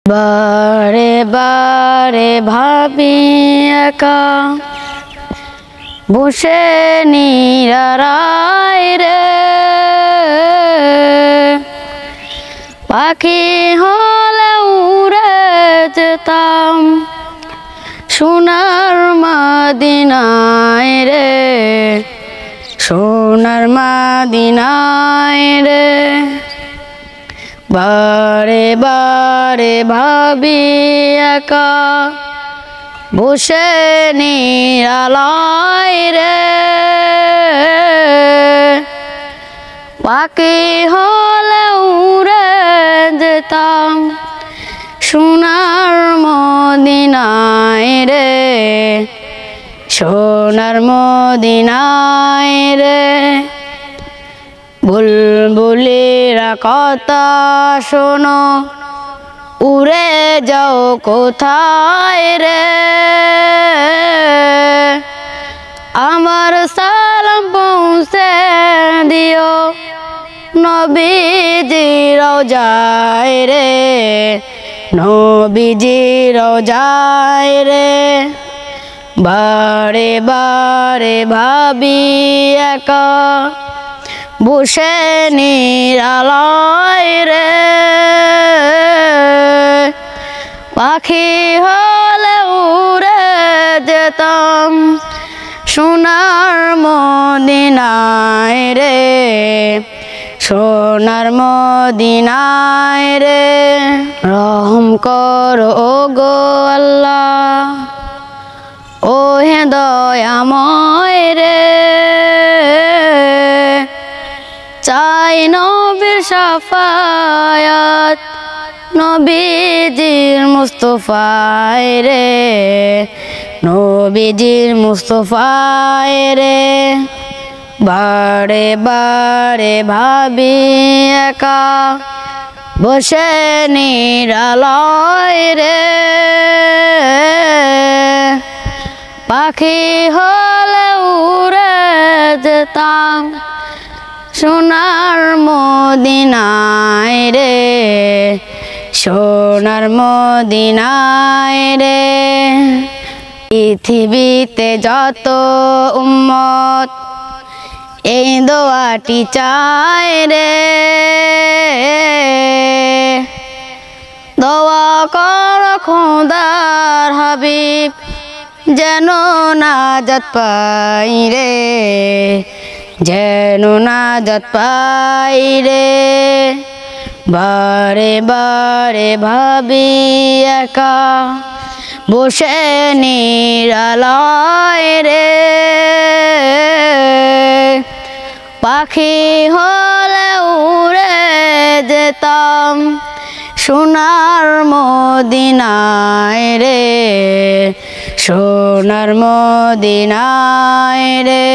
বারে বারে ভাবি একা বসে নিরারায় রে, পাখি হলে উড়ে যেতাম সোনার মদিনায় রে, সোনার মদিনায় রে। বারে বারে ভাবি একা বসে নিরালায় রে, পাখি হলে উড়ে যেতাম সোনার মদিনায় রে, সোনার মদিনায় রে। বুলবুলিরা কথা শোনো উড়ে যাও কোথায় রে, আমার সালাম পৌঁছে দিও নবীজি রওজায় রে, নবীজি রওজায় রে। বারে বারে ভাবি একা বসে নিরালায় রে, পাখি হলে উড়ে যেতাম সোনার মদিনায় রে, সোনার মদিনায় রে। রহম করো গো আল্লাহ ও হে দয়াময় রে, চাই নবীর শাফায়াত নবীজির মুস্তাফায় রে, নবীজির মুস্তাফায় রে। বারে বারে ভাবি একা বসে নিরালায় রে, পাখি হলে উড়ে যেতাম সোনার মদিনায় রে, সোনার মদিনায় রে। পৃথিবীতে যত উম্মত এই দোয়াটি চায় রে, দোয়া কর খোদার হাবিব যেন নাজাত পাই রে, যেন নাজাত পাই রে। বারে বারে ভাবি একা বসে নিরালায় রে, পাখি হলে উড়ে যেতাম সোনার মদিনায় রে, সোনার মদিনায় রে।